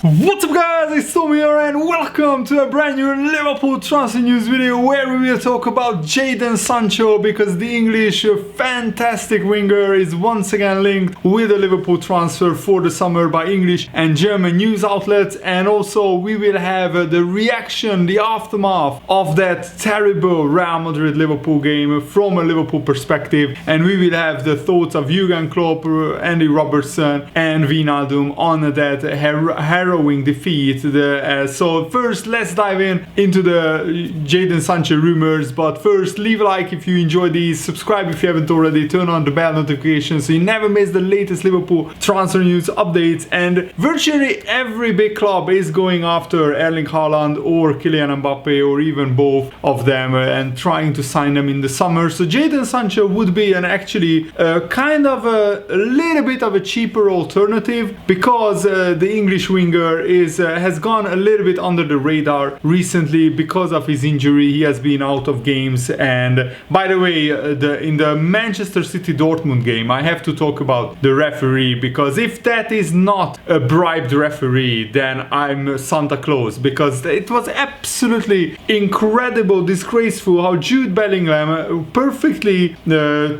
What's up guys, it's Tom here and welcome to a brand new Liverpool transfer news video where we will talk about Jadon Sancho, because the English fantastic winger is once again linked with a Liverpool transfer for the summer by English and German news outlets. And also we will have the reaction, the aftermath of that terrible Real Madrid Liverpool game from a Liverpool perspective, and we will have the thoughts of Jurgen Klopp, Andy Robertson and Wijnaldum on that harrowing defeat. So first let's dive into the Jadon Sancho rumors, but first leave a like if you enjoy these, subscribe if you haven't already, turn on the bell notification so you never miss the latest Liverpool transfer news updates. And virtually every big club is going after Erling Haaland or Kylian Mbappe or even both of them and trying to sign them in the summer. So Jadon Sancho would be an actually kind of a little bit of a cheaper alternative, because the English winger has gone a little bit under the radar recently because of his injury. He has been out of games, and by the way, in the Manchester City Dortmund game, I have to talk about the referee, because if that is not a bribed referee, then I'm Santa Claus, because it was absolutely incredible, disgraceful how Jude Bellingham perfectly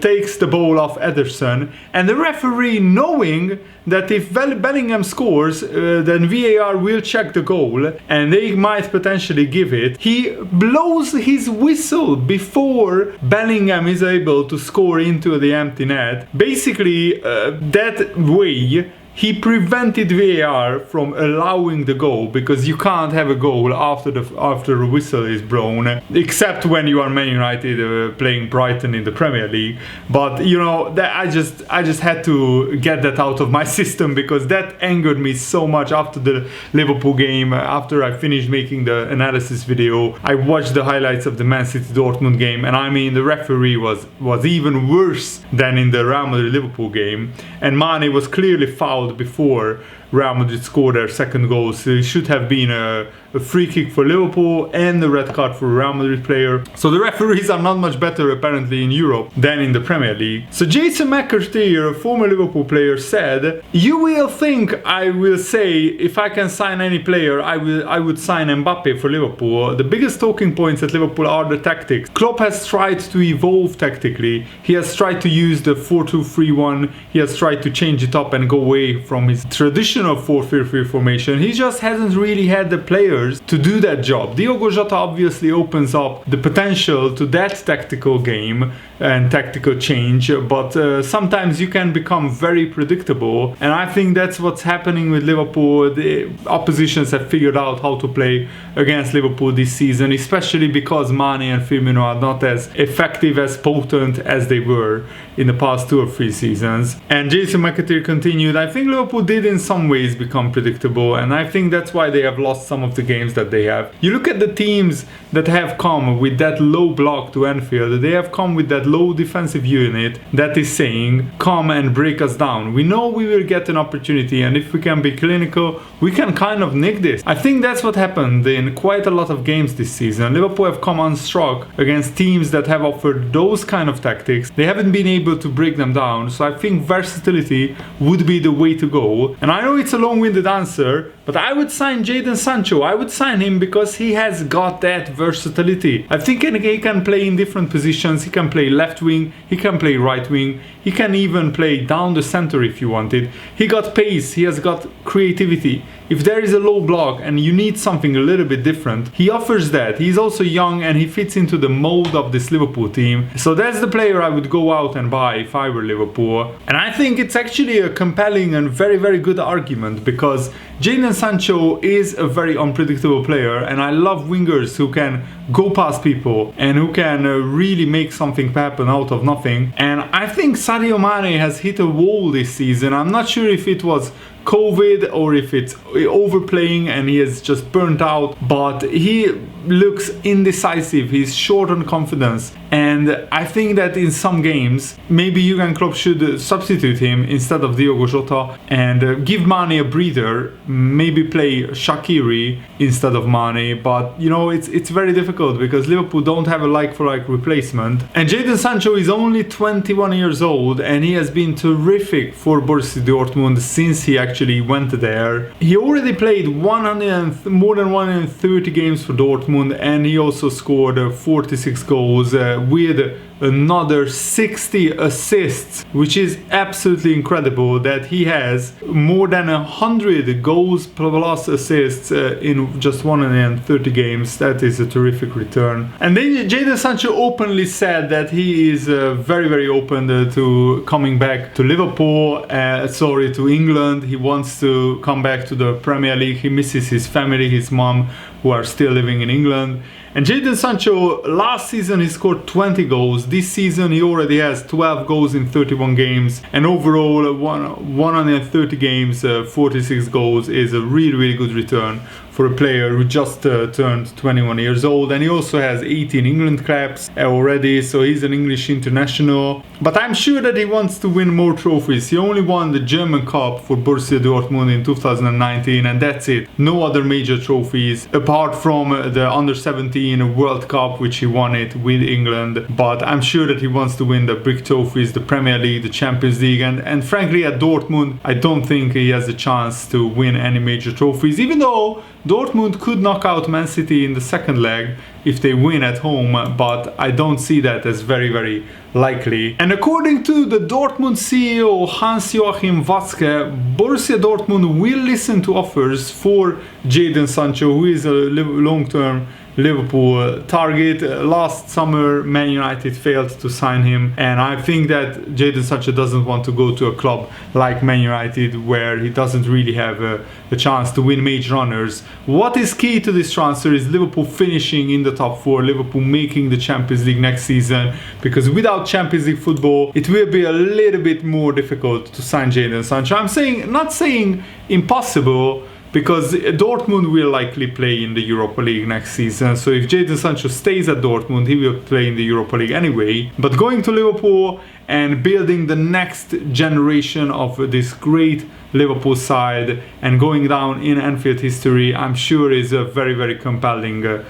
takes the ball off Ederson, and the referee, knowing that if Bellingham scores, then VAR will check the goal and they might potentially give it, he blows his whistle before Bellingham is able to score into the empty net. Basically, that way he prevented VAR from allowing the goal, because you can't have a goal after the whistle is blown, except when you are Man United playing Brighton in the Premier League. But you know, that I just had to get that out of my system, because that angered me so much after the Liverpool game. After I finished making the analysis video, I watched the highlights of the Man City Dortmund game, and I mean, the referee was even worse than in the Real Madrid Liverpool game, and Mane was clearly fouled before Real Madrid scored their second goal, so it should have been a free kick for Liverpool and a red card for a Real Madrid player. So the referees are not much better apparently in Europe than in the Premier League. So Jason McCarthy, a former Liverpool player, said, "You will think I will say if I can sign any player, I would sign Mbappe for Liverpool. The biggest talking points at Liverpool are the tactics. Klopp has tried to evolve tactically. He has tried to use the 4-2-3-1. He has tried to change it up and go away from his traditional 4-3-3 formation. He just hasn't really had the players to do that job. Diogo Jota obviously opens up the potential to that tactical game and tactical change, but sometimes you can become very predictable, and I think that's what's happening with Liverpool. The oppositions have figured out how to play against Liverpool this season, especially because Mane and Firmino are not as effective, as potent as they were in the past 2 or 3 seasons." And Jason McAteer continued, "I think Liverpool did in some ways become predictable, and I think that's why they have lost some of the games that they have. You look at the teams that have come with that low block to Anfield, they have come with that low defensive unit that is saying, come and break us down. We know we will get an opportunity, and if we can be clinical, we can kind of nick this." I think that's what happened in quite a lot of games this season. Liverpool have come unstruck against teams that have offered those kind of tactics. They haven't been able to break them down, so I think versatility would be the way to go. And I know it's a long-winded answer, but I would sign Jadon Sancho. I would sign him because he has got that versatility. I think he can play in different positions. He can play left wing, he can play right wing, he can even play down the center if you wanted. He got pace, he has got creativity. If there is a low block and you need something a little bit different, he offers that. He's also young and he fits into the mold of this Liverpool team. So that's the player I would go out and buy if I were Liverpool. And I think it's actually a compelling and very, very good argument, because Jadon Sancho is a very unpredictable player, and I love wingers who can go past people and who can really make something happen out of nothing. And I think Sadio Mane has hit a wall this season. I'm not sure if it was COVID or if it's overplaying and he is just burnt out, but he looks indecisive, he's short on confidence, and I think that in some games maybe Jurgen Klopp should substitute him instead of Diogo Jota and give Mane a breather, maybe play Shaqiri instead of Mane. But you know, it's very difficult because Liverpool don't have a like-for-like replacement, and Jadon Sancho is only 21 years old and he has been terrific for Borussia Dortmund since he actually actually went there. He already played more than 130 games for Dortmund, and he also scored 46 goals with another 60 assists, which is absolutely incredible that he has more than 100 goals plus assists in just 130 games. That is a terrific return. And then Jadon Sancho openly said that he is very open to coming back to Liverpool, to England. He wants to come back to the Premier League. He misses his family, his mom, who are still living in England. And Jadon Sancho, last season he scored 20 goals. This season he already has 12 goals in 31 games. And overall, 130 games, 46 goals is a really good return for a player who just turned 21 years old. And he also has 18 England caps already, so he's an English international. But I'm sure that he wants to win more trophies. He only won the German Cup for Borussia Dortmund in 2019, and that's it. No other major trophies apart from the Under-17 World Cup, which he won it with England. But I'm sure that he wants to win the big trophies, the Premier League, the Champions League, and frankly at Dortmund I don't think he has a chance to win any major trophies, even though Dortmund could knock out Man City in the second leg if they win at home, but I don't see that as very likely. And according to the Dortmund CEO Hans-Joachim Watzke, Borussia Dortmund will listen to offers for Jadon Sancho, who is a long-term Liverpool target. Last summer Man United failed to sign him, and I think that Jadon Sancho doesn't want to go to a club like Man United where he doesn't really have a chance to win major honors. What is key to this transfer is Liverpool finishing in the top 4, Liverpool making the Champions League next season, because without Champions League football it will be a little bit more difficult to sign Jadon Sancho. I'm not saying impossible, because Dortmund will likely play in the Europa League next season. So if Jadon Sancho stays at Dortmund, he will play in the Europa League anyway. But going to Liverpool and building the next generation of this great Liverpool side and going down in Anfield history, I'm sure is a very compelling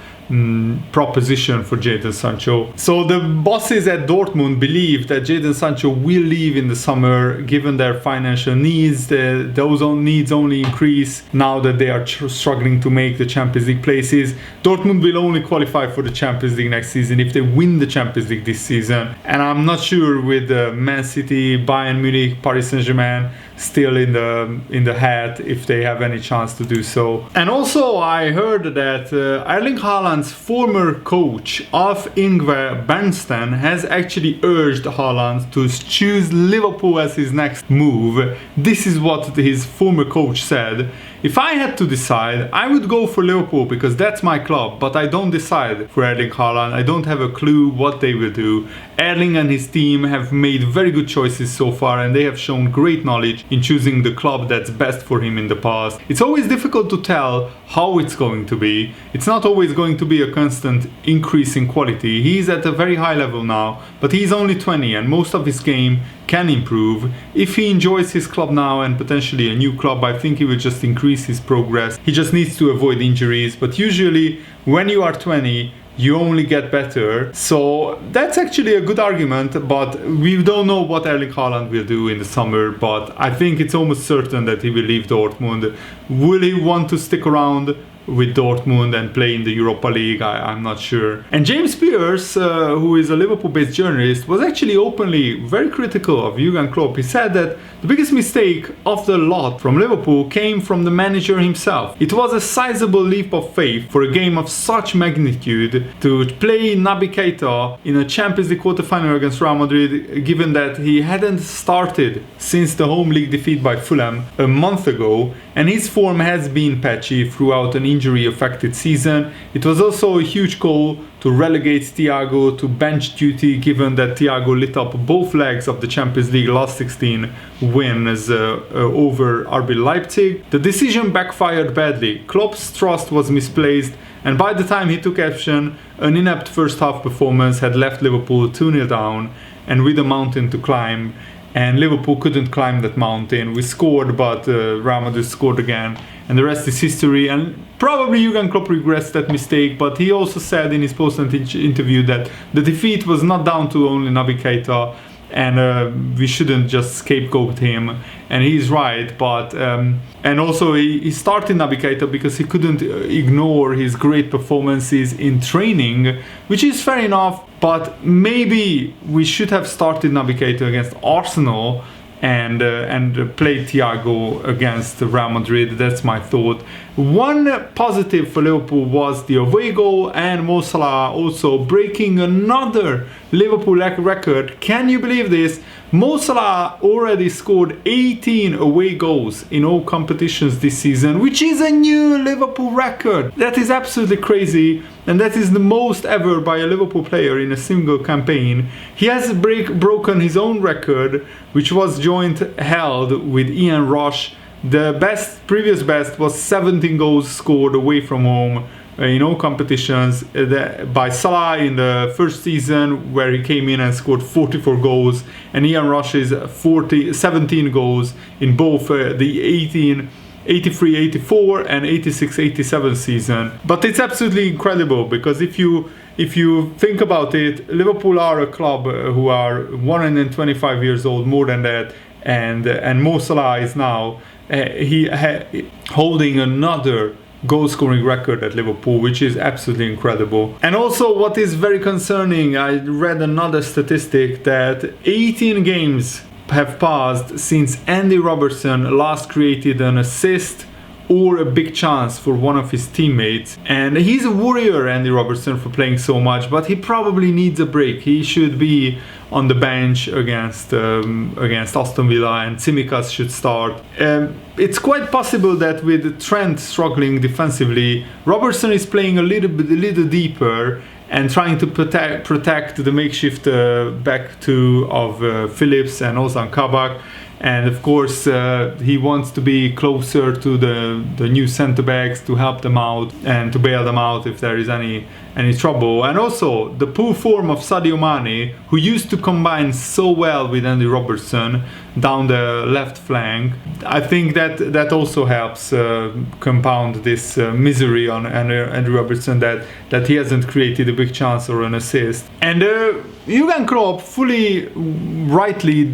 proposition for Jadon Sancho. So the bosses at Dortmund believe that Jadon Sancho will leave in the summer, given their financial needs. Those needs only increase now that they are struggling to make the Champions League places. Dortmund will only qualify for the Champions League next season if they win the Champions League this season, and I'm not sure with Man City, Bayern Munich, Paris Saint-Germain still in the hat if they have any chance to do so. And also I heard that Erling Haaland's former coach Alf-Ingvar Bernstein has actually urged Haaland to choose Liverpool as his next move. This is what his former coach said: "If I had to decide, I would go for Liverpool because that's my club, but I don't decide for Erling Haaland. I don't have a clue what they will do." Erling and his team have made very good choices so far, and they have shown great knowledge in choosing the club that's best for him in the past. It's always difficult to tell how it's going to be. It's not always going to be a constant increase in quality. He's at a very high level now, but he's only 20 and most of his game can improve. If he enjoys his club now and potentially a new club, I think he will just increase his progress. He just needs to avoid injuries, but usually when you are 20, you only get better. So that's actually a good argument, but we don't know what Erling Haaland will do in the summer, but I think it's almost certain that he will leave Dortmund. Will he want to stick around with Dortmund and play in the Europa League? I'm not sure. And James Pearce, who is a Liverpool-based journalist, was actually openly very critical of Jurgen Klopp. He said that the biggest mistake of the lot from Liverpool came from the manager himself. It was a sizable leap of faith for a game of such magnitude to play Naby Keita in a Champions League quarter-final against Real Madrid, given that he hadn't started since the home league defeat by Fulham a month ago, and his form has been patchy throughout an injury-affected season. It was also a huge call to relegate Thiago to bench duty, given that Thiago lit up both legs of the Champions League last 16 wins over RB Leipzig. The decision backfired badly. Klopp's trust was misplaced, and by the time he took action, an inept first half performance had left Liverpool 2-0 down and with a mountain to climb, and Liverpool couldn't climb that mountain. We scored, but Real Madrid scored again, and the rest is history. And probably Jurgen Klopp regrets that mistake, but he also said in his post-match interview that the defeat was not down to only Naby Keita. and we shouldn't just scapegoat him. And he's right, but and also he started Naby Keita because he couldn't ignore his great performances in training, which is fair enough. But maybe we should have started Naby Keita against Arsenal and played Thiago against Real Madrid. That's my thought. One positive for Liverpool was the away goal, and Mo Salah also breaking another Liverpool record. Can you believe this? Mo Salah already scored 18 away goals in all competitions this season, which is a new Liverpool record. That is absolutely crazy, and that is the most ever by a Liverpool player in a single campaign. He has broken his own record, which was held with Ian Rush. The previous best was 17 goals scored away from home in all competitions by Salah in the first season, where he came in and scored 44 goals, and Ian Rush's 17 goals in both the 83-84 and 86-87 season. But it's absolutely incredible, because if you think about it, Liverpool are a club who are 125 years old, more than that, and Mo Salah is now holding another goal scoring record at Liverpool, which is absolutely incredible. And also, what is very concerning, I read another statistic that 18 games have passed since Andy Robertson last created an assist or a big chance for one of his teammates. And he's a warrior, Andy Robertson, for playing so much, but he probably needs a break. He should be on the bench against Aston Villa, and Tsimikas should start. It's quite possible that with Trent struggling defensively, Robertson is playing a little deeper and trying to protect the makeshift back two of Phillips and Ozan Kabak. And of course, he wants to be closer to the new centre backs to help them out and to bail them out if there is any trouble. And also the poor form of Sadio Mane, who used to combine so well with Andy Robertson down the left flank. I think that also helps compound this misery on Andy Robertson, that he hasn't created a big chance or an assist. And Jurgen Klopp fully rightly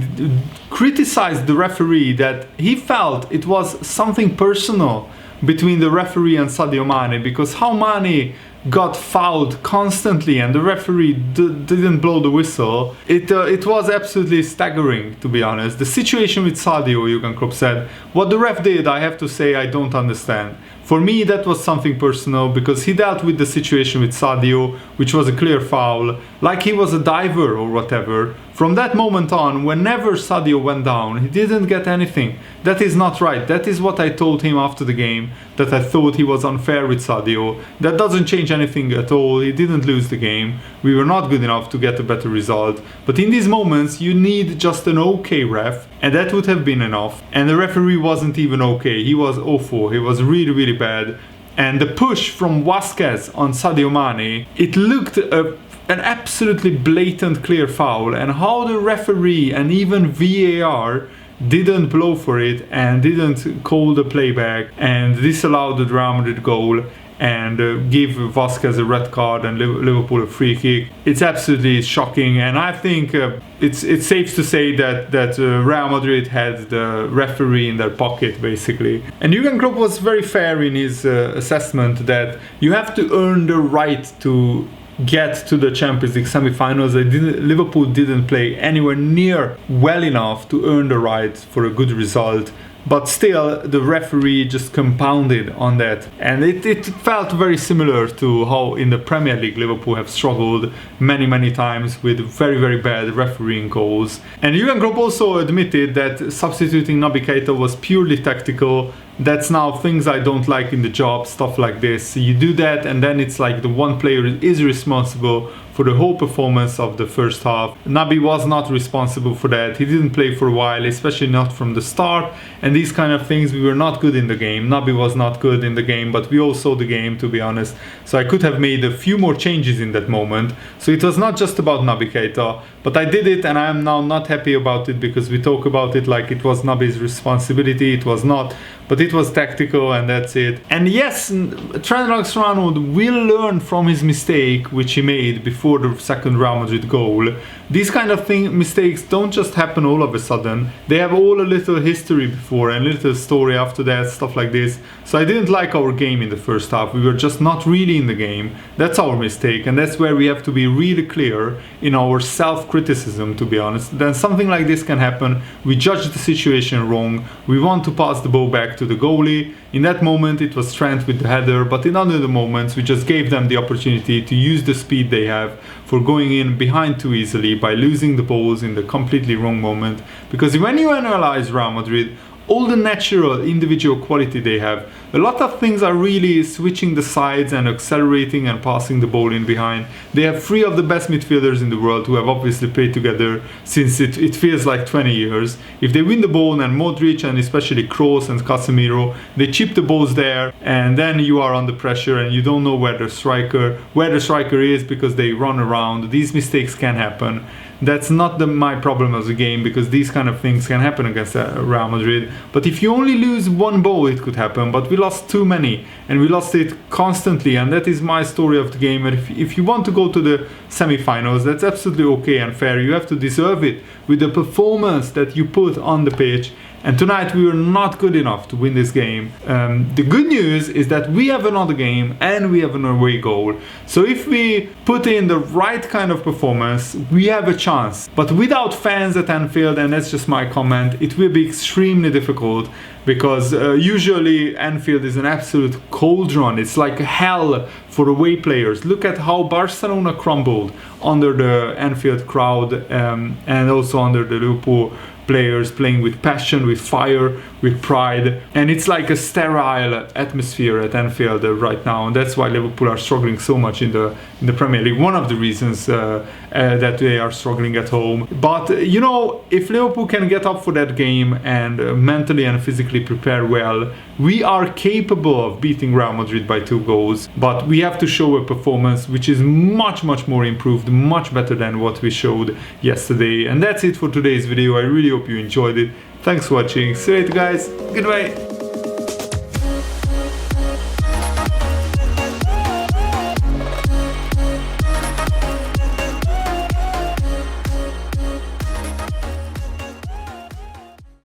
criticized the referee, that he felt it was something personal between the referee and Sadio Mane, because how Mane got fouled constantly and the referee didn't blow the whistle. It was absolutely staggering, to be honest. The situation with Sadio, Jurgen Klopp said, what the ref did, I have to say, I don't understand. For me, that was something personal, because he dealt with the situation with Sadio, which was a clear foul, like he was a diver or whatever. From that moment on, whenever Sadio went down, he didn't get anything. That is not right. That is what I told him after the game, that I thought he was unfair with Sadio. That doesn't change anything at all. He didn't lose the game. We were not good enough to get a better result. But in these moments, you need just an okay ref, and that would have been enough. And the referee wasn't even okay. He was awful. He was really, really bad. And the push from Vasquez on Sadio Mane, it looked an absolutely blatant clear foul, and how the referee and even VAR didn't blow for it and didn't call the playback and disallowed the Real Madrid goal and give Vasquez a red card and Liverpool a free kick. It's absolutely shocking, and I think it's safe to say that Real Madrid had the referee in their pocket, basically. And Jurgen Klopp was very fair in his assessment that you have to earn the right to get to the Champions League semi-finals. Liverpool didn't play anywhere near well enough to earn the right for a good result, but still the referee just compounded on that, and it felt very similar to how in the Premier League Liverpool have struggled many times with very, very bad refereeing calls. And Jurgen Klopp also admitted that substituting Naby Keita was purely tactical. That's now things I don't like in the job, stuff like this. You do that, and then it's like the one player is responsible for the whole performance of the first half. Naby was not responsible for that. He didn't play for a while, especially not from the start. And these kind of things, we were not good in the game. Naby was not good in the game, but we all saw the game, to be honest. So I could have made a few more changes in that moment. So it was not just about Naby Keita, but I did it, and I am now not happy about it, because we talk about it like it was Naby's responsibility. It was not, but it was tactical, and that's it. And yes, Trent Alexander-Arnold will learn from his mistake, which he made before before the second Real Madrid goal. These kind of mistakes don't just happen all of a sudden. They have all a little history before and a little story after that, stuff like this. So I didn't like our game in the first half. We were just not really in the game. That's our mistake, and that's where we have to be really clear in our self-criticism, to be honest. Then something like this can happen. We judge the situation wrong. We want to pass the ball back to the goalie. In that moment it was Trent with the header, but in other moments we just gave them the opportunity to use the speed they have for going in behind too easily by losing the balls in the completely wrong moment. Because when you analyze Real Madrid, all the natural individual quality they have, a lot of things are really switching the sides and accelerating and passing the ball in behind. They have 3 of the best midfielders in the world who have obviously played together since it feels like 20 years. If they win the ball, and Modric and especially Kroos and Casemiro, they chip the balls there, and then you are under pressure and you don't know where the striker is because they run around. These mistakes can happen. That's not my problem as a game, because these kind of things can happen against Real Madrid. But if you only lose one ball, it could happen. But we lost too many, and we lost it constantly, and that is my story of the game. And if you want to go to the semi-finals, that's absolutely okay and fair. You have to deserve it with the performance that you put on the pitch. And tonight we were not good enough to win this game. The good news is that we have another game and we have an away goal. So if we put in the right kind of performance, we have a chance. But without fans at Anfield, and that's just my comment, it will be extremely difficult, because usually Anfield is an absolute cauldron. It's like hell for away players. Look at how Barcelona crumbled under the Anfield crowd, and also under the Liverpool players playing with passion, with fire, with pride. And it's like a sterile atmosphere at Anfield right now, and that's why Liverpool are struggling so much in the Premier League. One of the reasons that they are struggling at home. But you know, if Liverpool can get up for that game and mentally and physically prepare well, we are capable of beating Real Madrid by 2 goals. But we have to show a performance which is much more improved, much better than what we showed yesterday. And that's it for today's video. I really hope you enjoyed it. Thanks for watching. See you later, guys. Goodbye.